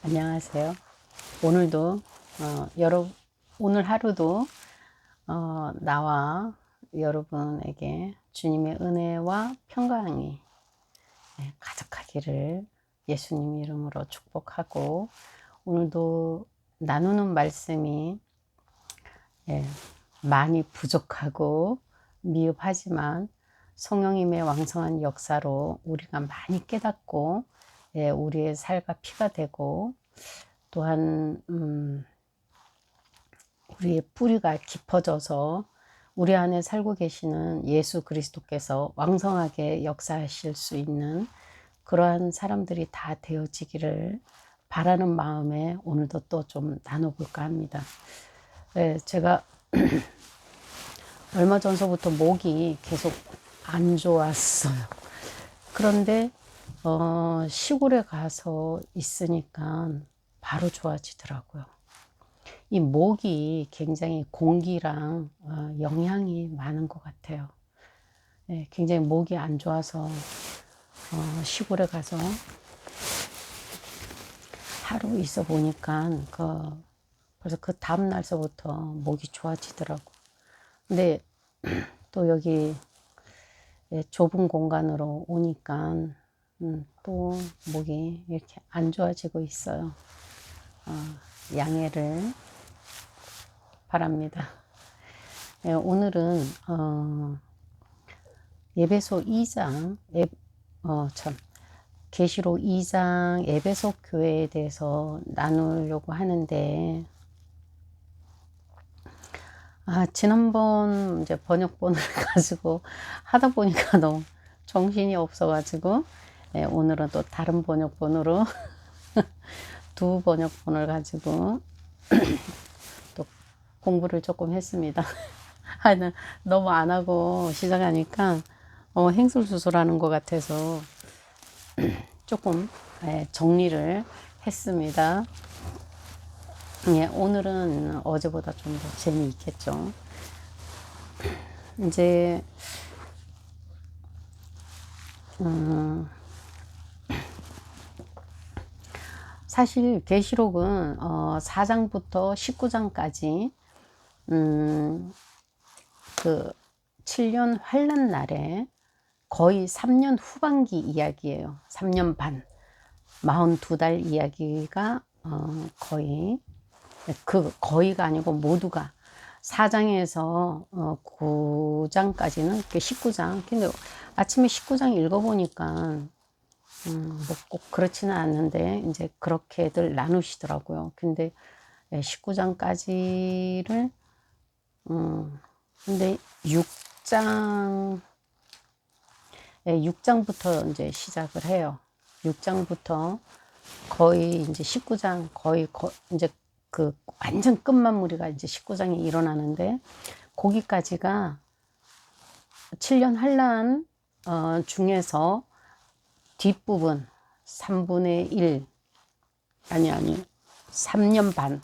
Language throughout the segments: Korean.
안녕하세요. 오늘도 오늘 하루도 나와 여러분에게 주님의 은혜와 평강이 가득하기를 예수님 이름으로 축복하고, 오늘도 나누는 말씀이 많이 부족하고 미흡하지만 성령님의 왕성한 역사로 우리가 많이 깨닫고 우리의 살과 피가 되고, 또한 우리의 뿌리가 깊어져서 우리 안에 살고 계시는 예수 그리스도께서 왕성하게 역사하실 수 있는 그러한 사람들이 다 되어지기를 바라는 마음에 오늘도 또 좀 나눠볼까 합니다. 제가 얼마 전서부터 목이 계속 안 좋았어요. 그런데 시골에 가서 있으니까 바로 좋아지더라고요. 이 목이 굉장히 공기랑 영향이 많은 것 같아요. 굉장히 목이 안 좋아서 시골에 가서 하루 있어 보니까 벌써 그 다음 날서부터 목이 좋아지더라고. 근데 또 여기 좁은 공간으로 오니까 또 목이 이렇게 안 좋아지고 있어요. 양해를 바랍니다. 오늘은 에베소 2장, 계시록 2장 에베소 교회에 대해서 나누려고 하는데, 지난번 이제 번역본을 가지고 하다 보니까 너무 정신이 없어가지고, 오늘은 또 다른 번역본으로 두 번역본을 가지고 또 공부를 조금 했습니다. 너무 안 하고 시작하니까 행설수설하는 것 같아서 조금 정리를 했습니다. 오늘은 어제보다 좀 더 재미있겠죠. 이제 사실 계시록은 4장부터 19장까지 그 7년 환란 날에 거의 3년 후반기 이야기예요. 3년 반, 42달 이야기가 거의가 아니고 모두가 4장에서 9장까지는 19장. 근데 아침에 19장 읽어보니까 뭐 꼭 그렇지는 않는데 이제 그렇게들 나누시더라고요. 근데 19장까지를 근데 6장부터 이제 시작을 해요. 6장부터 거의 이제 19장 이제 그 완전 끝마무리가 이제 19장이 일어나는데, 거기까지가 7년 환란 중에서 뒷부분 3분의 1 아니 3년 반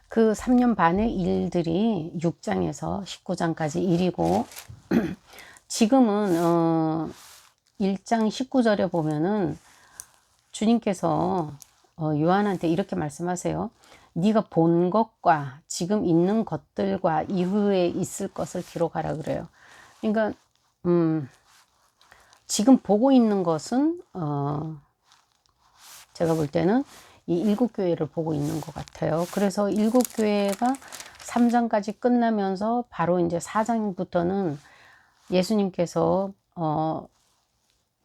그 3년 반의 일들이 6장에서 19장까지 일이고, 지금은 1장 19절에 보면은 주님께서 요한한테 이렇게 말씀하세요. 네가 본 것과 지금 있는 것들과 이후에 있을 것을 기록하라 그래요. 그러니까 지금 보고 있는 것은 제가 볼 때는 이 7교회를 보고 있는 것 같아요. 그래서 7교회가 3장까지 끝나면서 바로 이제 4장부터는 예수님께서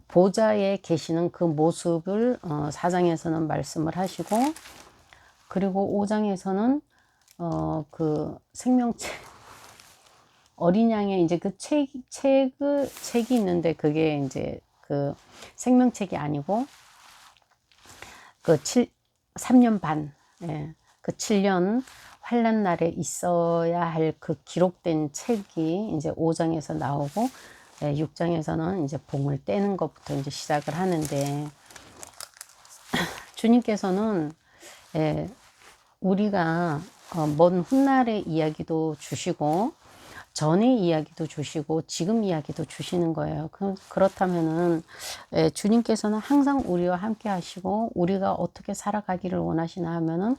보좌에 계시는 그 모습을 4장에서는 말씀을 하시고, 그리고 5장에서는 그 생명책 어린 양의 이제 그 책이 있는데, 그게 이제 그 생명책이 아니고 그 3년 반, 그 7년 환란 날에 있어야 할 그 기록된 책이 이제 5장에서 나오고, 6장에서는 이제 봉을 떼는 것부터 이제 시작을 하는데, 주님께서는 우리가 먼 훗날의 이야기도 주시고, 전의 이야기도 주시고 지금 이야기도 주시는 거예요. 그렇다면은 주님께서는 항상 우리와 함께 하시고 우리가 어떻게 살아가기를 원하시나 하면은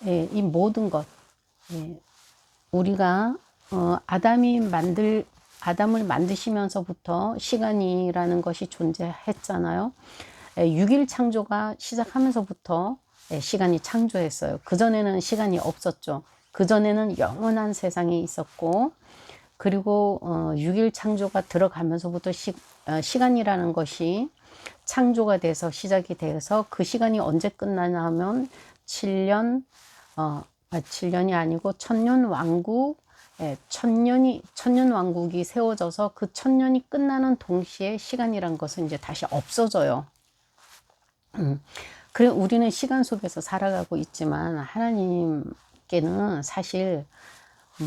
이 모든 것, 우리가 아담을 만드시면서부터 시간이라는 것이 존재했잖아요. 6일 창조가 시작하면서부터 시간이 창조했어요. 그전에는 시간이 없었죠. 그전에는 영원한 세상이 있었고, 그리고 6일 창조가 들어가면서부터 시간이라는 것이 창조가 돼서 시작이 돼서 그 시간이 언제 끝나냐 하면 7년, 7년이 아니고 천년 왕국, 천년 왕국이 세워져서 그 천년이 끝나는 동시에 시간이란 것은 이제 다시 없어져요. 그래, 우리는 시간 속에서 살아가고 있지만 하나님께는 사실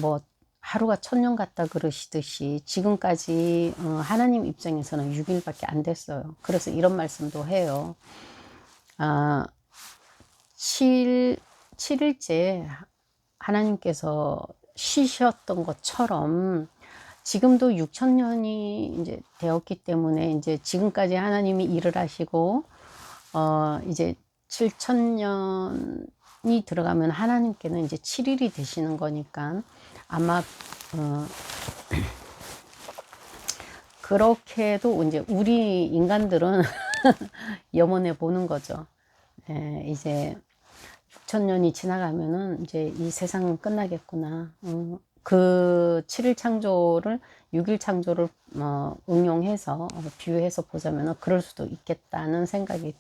뭐 하루가 천년 같다 그러시듯이 지금까지 하나님 입장에서는 6일밖에 안 됐어요. 그래서 이런 말씀도 해요. 7일째 하나님께서 쉬셨던 것처럼 지금도 6천년이 이제 되었기 때문에 이제 지금까지 하나님이 일을 하시고 이제 7천년이 들어가면 하나님께는 이제 7일이 되시는 거니까 아마 그렇게도 이제 우리 인간들은 염원해 보는 거죠. 이제 6천년이 지나가면은 이제 이 세상은 끝나겠구나. 그 7일 창조를 6일 창조를 응용해서 비유해서 보자면 그럴 수도 있겠다는 생각이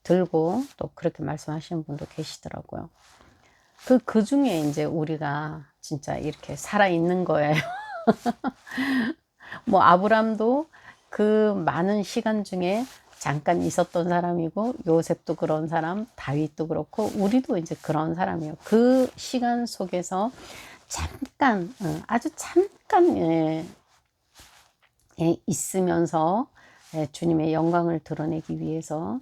들고 또 그렇게 말씀하시는 분도 계시더라고요. 그 중에 이제 우리가 진짜 이렇게 살아있는 거예요. 뭐 아브람도 그 많은 시간 중에 잠깐 있었던 사람이고 요셉도 그런 사람, 다윗도 그렇고 우리도 이제 그런 사람이에요. 그 시간 속에서 잠깐, 아주 잠깐 있으면서 주님의 영광을 드러내기 위해서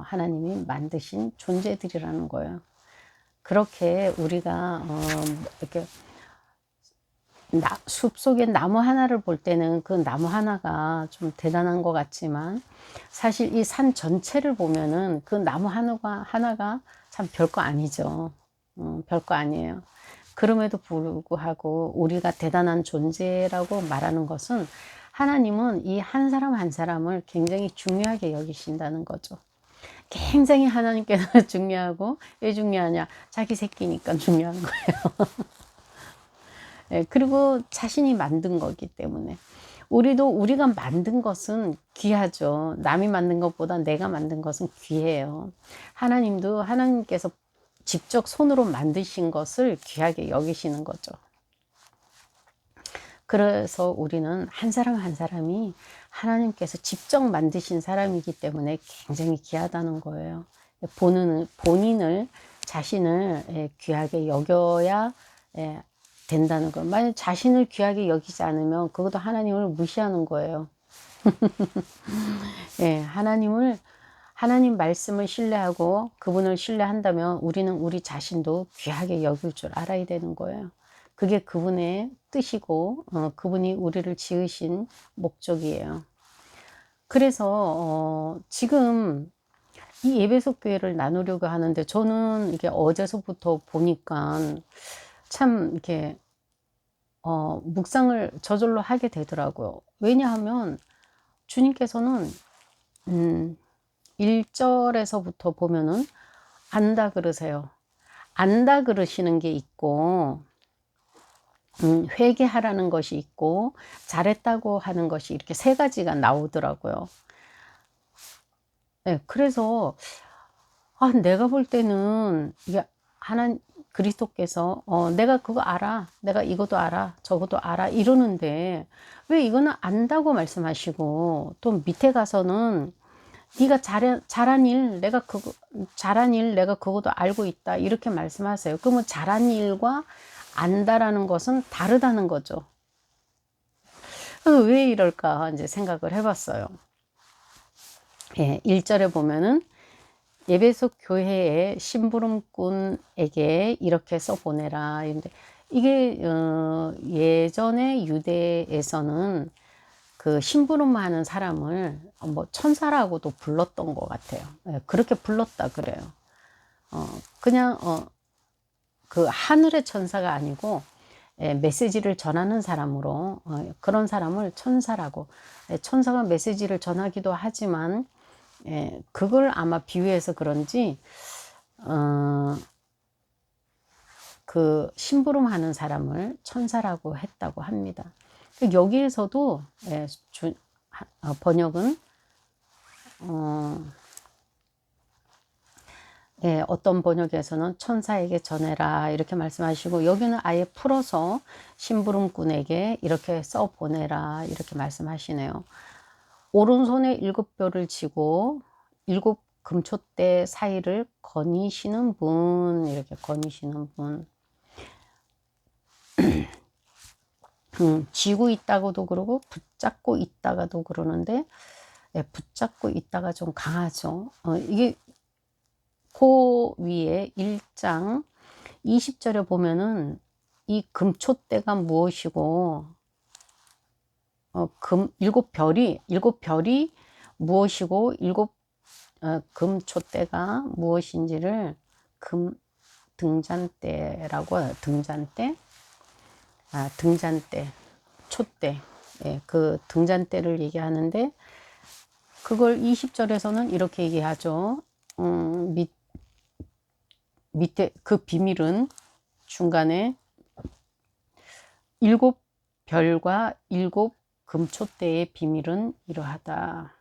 하나님이 만드신 존재들이라는 거예요. 그렇게 우리가 이렇게 숲속에 나무 하나를 볼 때는 그 나무 하나가 좀 대단한 것 같지만 사실 이 산 전체를 보면은 그 나무 하나가 참 별거 아니죠. 별거 아니에요. 그럼에도 불구하고 우리가 대단한 존재라고 말하는 것은 하나님은 이 한 사람 한 사람을 굉장히 중요하게 여기신다는 거죠. 굉장히 하나님께서 중요하고 왜 중요하냐? 자기 새끼니까 중요한 거예요. 그리고 자신이 만든 거기 때문에 우리가 만든 것은 귀하죠. 남이 만든 것보다 내가 만든 것은 귀해요. 하나님도 하나님께서 직접 손으로 만드신 것을 귀하게 여기시는 거죠. 그래서 우리는 한 사람 한 사람이 하나님께서 직접 만드신 사람이기 때문에 굉장히 귀하다는 거예요. 본인을 자신을 귀하게 여겨야 된다는 거예요. 만약 자신을 귀하게 여기지 않으면 그것도 하나님을 무시하는 거예요. 하나님 말씀을 신뢰하고 그분을 신뢰한다면 우리는 우리 자신도 귀하게 여길 줄 알아야 되는 거예요. 그게 그분의 뜻이고 그분이 우리를 지으신 목적이에요. 그래서 지금 이 예배석 교회를 나누려고 하는데 저는 이게 어제서부터 보니까 참 이렇게 묵상을 저절로 하게 되더라고요. 왜냐하면 주님께서는 1절에서부터 보면은 안다 그러세요. 안다 그러시는 게 있고 회개하라는 것이 있고 잘했다고 하는 것이 이렇게 세 가지가 나오더라고요. 그래서 내가 볼 때는 이게 그리스도께서 내가 그거 알아, 내가 이것도 알아, 저것도 알아 이러는데 왜 이거는 안다고 말씀하시고 또 밑에 가서는 네가 잘한 일 내가 그것도 알고 있다 이렇게 말씀하세요. 그러면 잘한 일과 안다라는 것은 다르다는 거죠. 왜 이럴까 이제 생각을 해봤어요. 1절에 보면은 예배석 교회의 심부름꾼에게 이렇게 써보내라. 근데 이게 예전에 유대에서는 그 심부름하는 사람을 뭐 천사라고도 불렀던 것 같아요. 예, 그렇게 불렀다 그래요. 그냥 그 하늘의 천사가 아니고 예, 메시지를 전하는 사람으로 그런 사람을 천사라고. 예, 천사가 메시지를 전하기도 하지만 예, 그걸 아마 비유해서 그런지 그 심부름하는 사람을 천사라고 했다고 합니다. 여기에서도 예, 번역은 예, 어떤 번역에서는 천사에게 전해라 이렇게 말씀하시고, 여기는 아예 풀어서 심부름꾼에게 이렇게 써 보내라 이렇게 말씀하시네요. 오른손에 7뼈를 쥐고 7 금촛대 사이를 거니시는 분, 이렇게 거니시는 분. 쥐고 있다고도 그러고 붙잡고 있다가도 그러는데 예, 붙잡고 있다가 좀 강하죠. 이게 그 위에 1장 20절에 보면은 이 금촛대가 무엇이고 일곱 별이 무엇이고 금촛대가 무엇인지를 등잔대라고 해요. 등잔대, 촛대. 예, 그 등잔대를 얘기하는데 그걸 20절에서는 이렇게 얘기하죠. 밑에 그 비밀은 중간에 7 별과 7 금촛대의 비밀은 이러하다.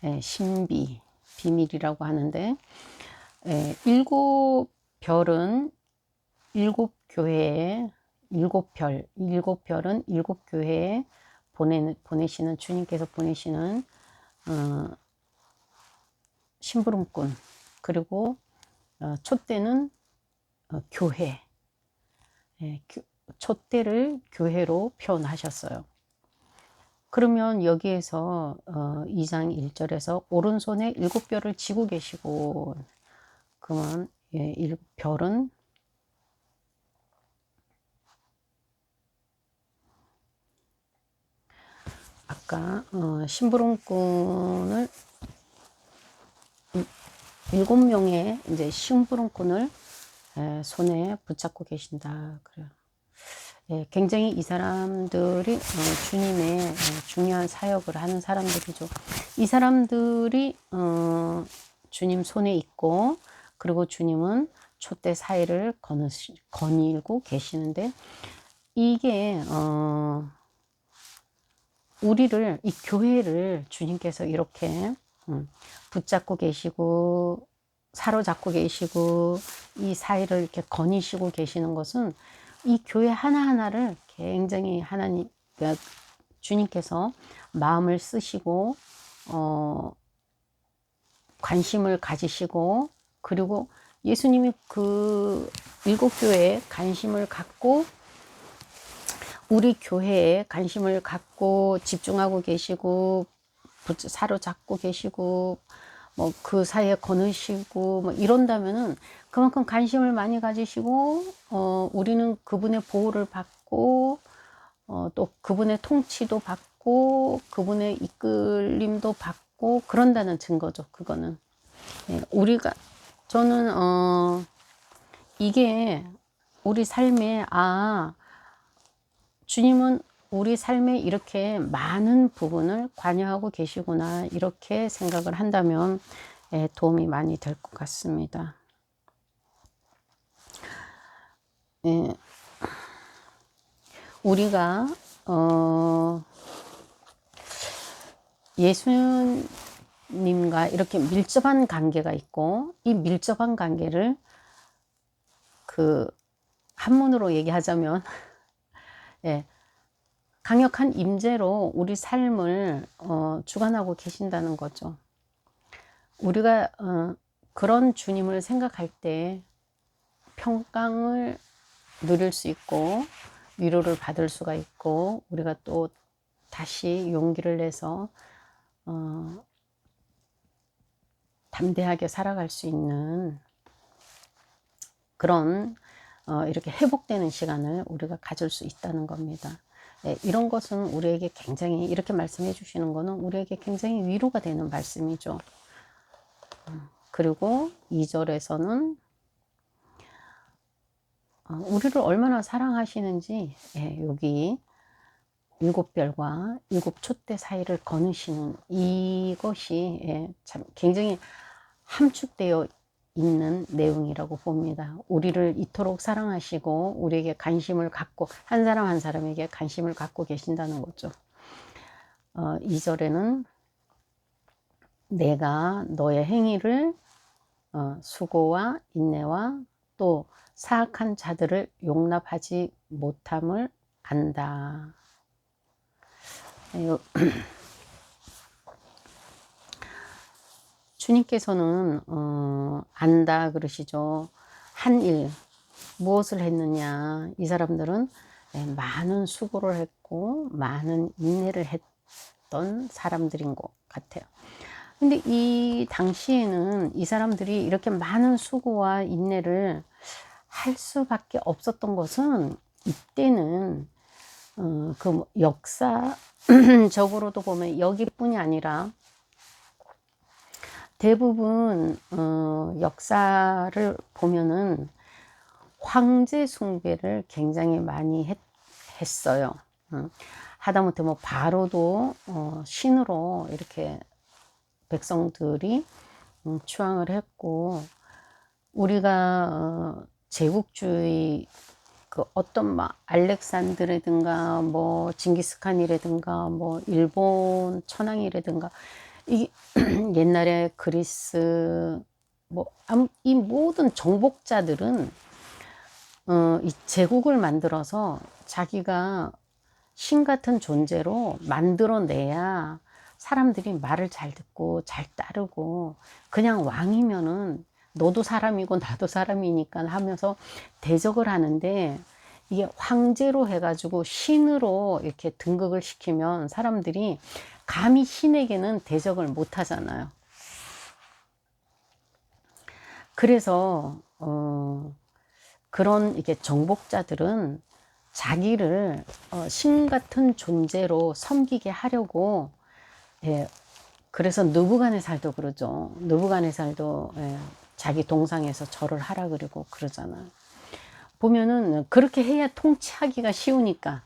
예, 신비, 비밀이라고 하는데 7 별은 7 교회에 7별은 7 교회에 보내시는 주님께서 보내시는 심부름꾼, 그리고 촛대는 교회, 예, 촛대를 교회로 표현하셨어요. 그러면 여기에서 2장 1절에서 오른손에 7뼈를 쥐고 계시고, 그러면 예, 별은 아까 심부름꾼을 7명의 이제 심부름꾼을 손에 붙잡고 계신다 그래요. 예, 굉장히 이 사람들이 주님의 중요한 사역을 하는 사람들이죠. 이 사람들이 주님 손에 있고, 그리고 주님은 촛대 사이를 거닐고 계시는데, 이게 우리를, 이 교회를 주님께서 이렇게 붙잡고 계시고 사로잡고 계시고 이 사이를 이렇게 거니시고 계시는 것은 이 교회 하나하나를 굉장히 하나님, 그러니까 주님께서 마음을 쓰시고 관심을 가지시고, 그리고 예수님이 그 7 교회에 관심을 갖고 우리 교회에 관심을 갖고 집중하고 계시고 사로잡고 계시고 뭐 그 사이에 거느시고 뭐 이런다면은 그만큼 관심을 많이 가지시고 우리는 그분의 보호를 받고 또 그분의 통치도 받고 그분의 이끌림도 받고 그런다는 증거죠. 그거는 예, 우리가 저는 이게 우리 삶에 주님은 우리 삶에 이렇게 많은 부분을 관여하고 계시구나 이렇게 생각을 한다면 도움이 많이 될 것 같습니다. 예, 우리가 예수님과 이렇게 밀접한 관계가 있고, 이 밀접한 관계를 그 한문으로 얘기하자면 예, 강력한 임재로 우리 삶을 주관하고 계신다는 거죠. 우리가 그런 주님을 생각할 때 평강을 누릴 수 있고 위로를 받을 수가 있고, 우리가 또 다시 용기를 내서 담대하게 살아갈 수 있는 그런 이렇게 회복되는 시간을 우리가 가질 수 있다는 겁니다. 예, 이런 것은 우리에게 굉장히, 이렇게 말씀해 주시는 것은 우리에게 굉장히 위로가 되는 말씀이죠. 그리고 2절에서는 우리를 얼마나 사랑하시는지, 예, 여기 7별과 7촛대 사이를 거느시는 이것이, 예, 참 굉장히 함축되어 있는 내용이라고 봅니다. 우리를 이토록 사랑하시고 우리에게 관심을 갖고, 한 사람 한 사람에게 관심을 갖고 계신다는 거죠. 2절에는 내가 너의 행위를 수고와 인내와 또 사악한 자들을 용납하지 못함을 안다. 주님께서는 안다 그러시죠. 한 일, 무엇을 했느냐. 이 사람들은 많은 수고를 했고 많은 인내를 했던 사람들인 것 같아요. 근데 이 당시에는 이 사람들이 이렇게 많은 수고와 인내를 할 수밖에 없었던 것은, 이때는 그 역사적으로도 보면 여기뿐이 아니라 대부분 역사를 보면은 황제 숭배를 굉장히 많이 했어요. 하다못해 뭐 바로도 신으로 이렇게 백성들이 추앙을 했고, 우리가 제국주의 그 어떤 막 알렉산드라든가 뭐 징기스칸이라든가 뭐 일본 천황이라든가 이 옛날에 그리스 뭐 이 모든 정복자들은 이 제국을 만들어서 자기가 신 같은 존재로 만들어내야 사람들이 말을 잘 듣고 잘 따르고, 그냥 왕이면은 너도 사람이고 나도 사람이니까 하면서 대적을 하는데, 이게 황제로 해가지고 신으로 이렇게 등극을 시키면 사람들이 감히 신에게는 대적을 못 하잖아요. 그래서 그런 이게 정복자들은 자기를 신 같은 존재로 섬기게 하려고, 예, 그래서 느부갓네살도 그러죠. 느부갓네살도 예, 자기 동상에서 절을 하라 그러고 그러잖아요. 보면은 그렇게 해야 통치하기가 쉬우니까,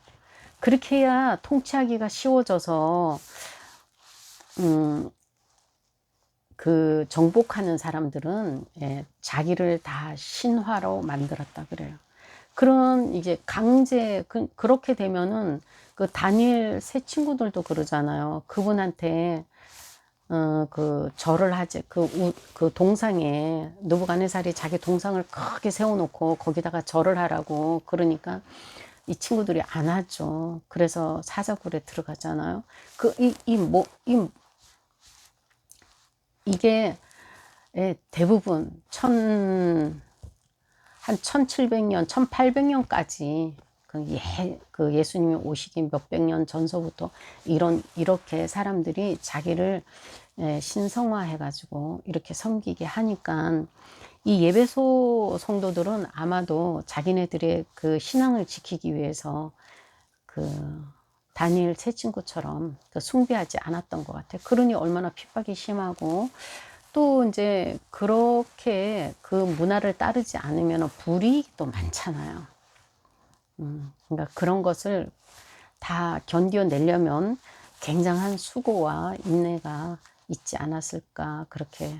그렇게 해야 통치하기가 쉬워져서 그 정복하는 사람들은 예, 자기를 다 신화로 만들었다 그래요. 그런 이제 강제 그렇게 되면은 그 다니엘 세 친구들도 그러잖아요. 그분한테 그 절을 하지, 그 동상에 느부갓네살이 자기 동상을 크게 세워놓고 거기다가 절을 하라고 그러니까 이 친구들이 안 하죠. 그래서 사자굴에 들어가잖아요. 이게 대부분 한 1700년, 1800년까지 그 예수님이 오시기 몇백 년 전서부터 이렇게 사람들이 자기를 신성화해가지고 이렇게 섬기게 하니까, 이 예배소 성도들은 아마도 자기네들의 그 신앙을 지키기 위해서 그 다니엘 세 친구처럼 그 숭배하지 않았던 것 같아요. 그러니 얼마나 핍박이 심하고, 또 이제 그렇게 그 문화를 따르지 않으면 불이익이 또 많잖아요. 그러니까 그런 것을 다 견뎌내려면 굉장한 수고와 인내가 있지 않았을까 그렇게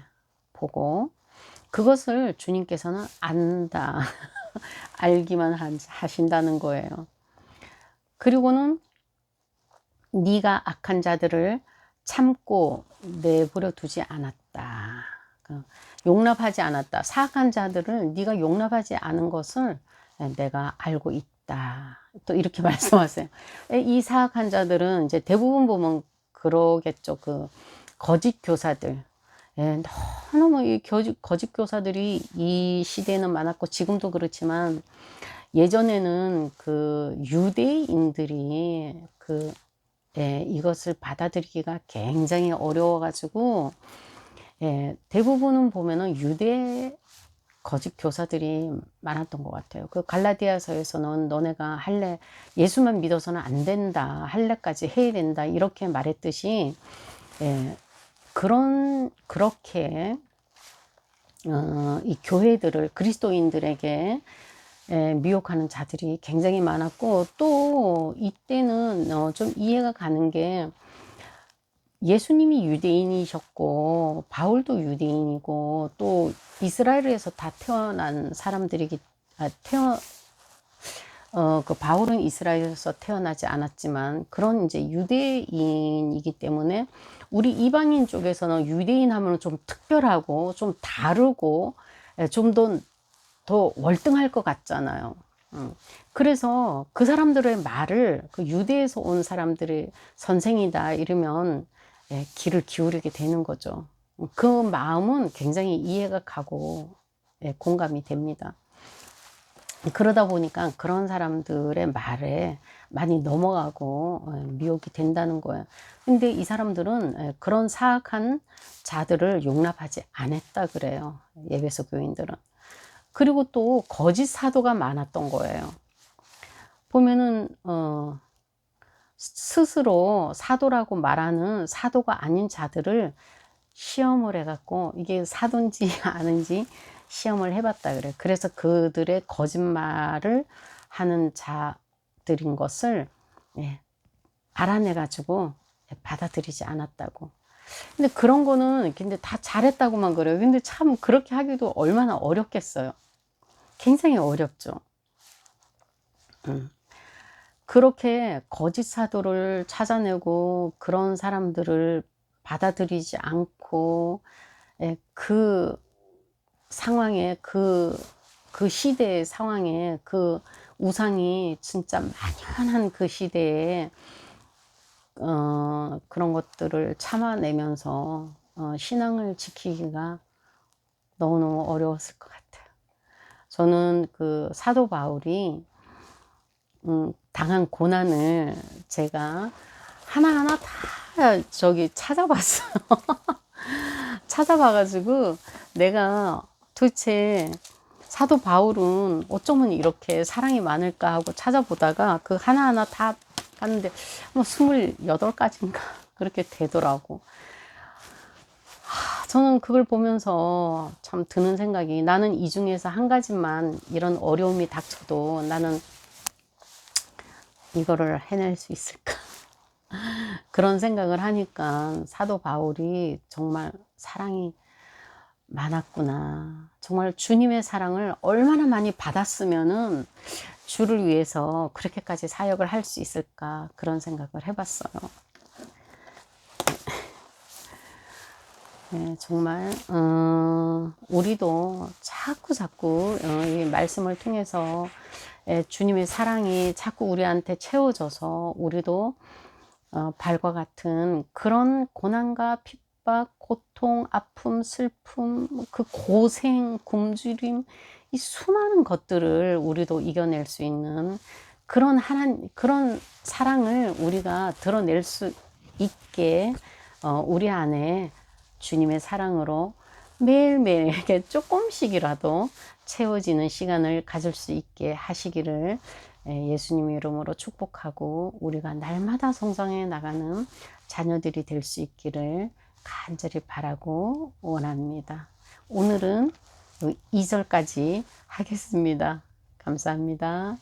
보고, 그것을 주님께서는 안다 알기만 하신다는 거예요. 그리고는 네가 악한 자들을 참고 내버려 두지 않았다. 용납하지 않았다. 사악한 자들을 네가 용납하지 않은 것을 내가 알고 있다. 또 이렇게 말씀하세요. 이 사악한 자들은 이제 대부분 보면 그러겠죠. 그 거짓 교사들. 너무 이 거짓 교사들이 이 시대에는 많았고 지금도 그렇지만, 예전에는 그 유대인들이 이것을 받아들이기가 굉장히 어려워가지고 예, 대부분은 보면은 유대 거짓 교사들이 많았던 것 같아요. 그 갈라디아서에서는 너네가 할례, 예수만 믿어서는 안 된다, 할례까지 해야 된다, 이렇게 말했듯이, 예, 그렇게, 이 교회들을 그리스도인들에게 미혹하는 자들이 굉장히 많았고, 또 이때는 좀 이해가 가는 게, 예수님이 유대인이셨고 바울도 유대인이고 또 이스라엘에서 다 태어난 사람들이기 그 바울은 이스라엘에서 태어나지 않았지만 그런 이제 유대인이기 때문에 우리 이방인 쪽에서는 유대인 하면 좀 특별하고 좀 다르고 좀 더 월등할 것 같잖아요. 그래서 그 사람들의 말을 그 유대에서 온 사람들의 선생이다 이러면 귀를 기울이게 되는 거죠. 그 마음은 굉장히 이해가 가고 공감이 됩니다. 그러다 보니까 그런 사람들의 말에 많이 넘어가고 미혹이 된다는 거예요. 근데 이 사람들은 그런 사악한 자들을 용납하지 않았다 그래요. 에베소 교인들은. 그리고 또 거짓 사도가 많았던 거예요. 보면은 스스로 사도라고 말하는 사도가 아닌 자들을 시험을 해갖고 이게 사도인지 아닌지 시험을 해봤다 그래. 그래서 그들의 거짓말을 하는 자들인 것을 알아내가지고 받아들이지 않았다고. 근데 그런 거는 근데 다 잘했다고만 그래요. 근데 참 그렇게 하기도 얼마나 어렵겠어요. 굉장히 어렵죠. 그렇게 거짓 사도를 찾아내고 그런 사람들을 받아들이지 않고 그 상황에 그 시대의 상황에 그 우상이 진짜 만연한 그 시대에 그런 것들을 참아내면서 신앙을 지키기가 너무너무 어려웠을 것 같아요. 저는 그 사도 바울이 당한 고난을 제가 하나하나 다 저기 찾아봤어요. 찾아봐가지고 내가 도대체 사도 바울은 어쩌면 이렇게 사랑이 많을까 하고 찾아보다가 그 하나하나 다 봤는데 뭐 28가지인가 그렇게 되더라고. 저는 그걸 보면서 참 드는 생각이, 나는 이 중에서 한 가지만 이런 어려움이 닥쳐도 나는 이거를 해낼 수 있을까? 그런 생각을 하니까 사도 바울이 정말 사랑이 많았구나. 정말 주님의 사랑을 얼마나 많이 받았으면은 주를 위해서 그렇게까지 사역을 할 수 있을까? 그런 생각을 해봤어요. 네, 정말 우리도 자꾸 이 말씀을 통해서 주님의 사랑이 자꾸 우리한테 채워져서 우리도 발과 같은 그런 고난과 핍박, 고통, 아픔, 슬픔, 그 고생, 굶주림, 이 수많은 것들을 우리도 이겨낼 수 있는 그런 그런 사랑을 우리가 드러낼 수 있게 우리 안에 주님의 사랑으로 매일매일 이렇게 조금씩이라도 채워지는 시간을 가질 수 있게 하시기를 예수님 이름으로 축복하고 우리가 날마다 성장해 나가는 자녀들이 될 수 있기를 간절히 바라고 원합니다. 오늘은 2절까지 하겠습니다. 감사합니다.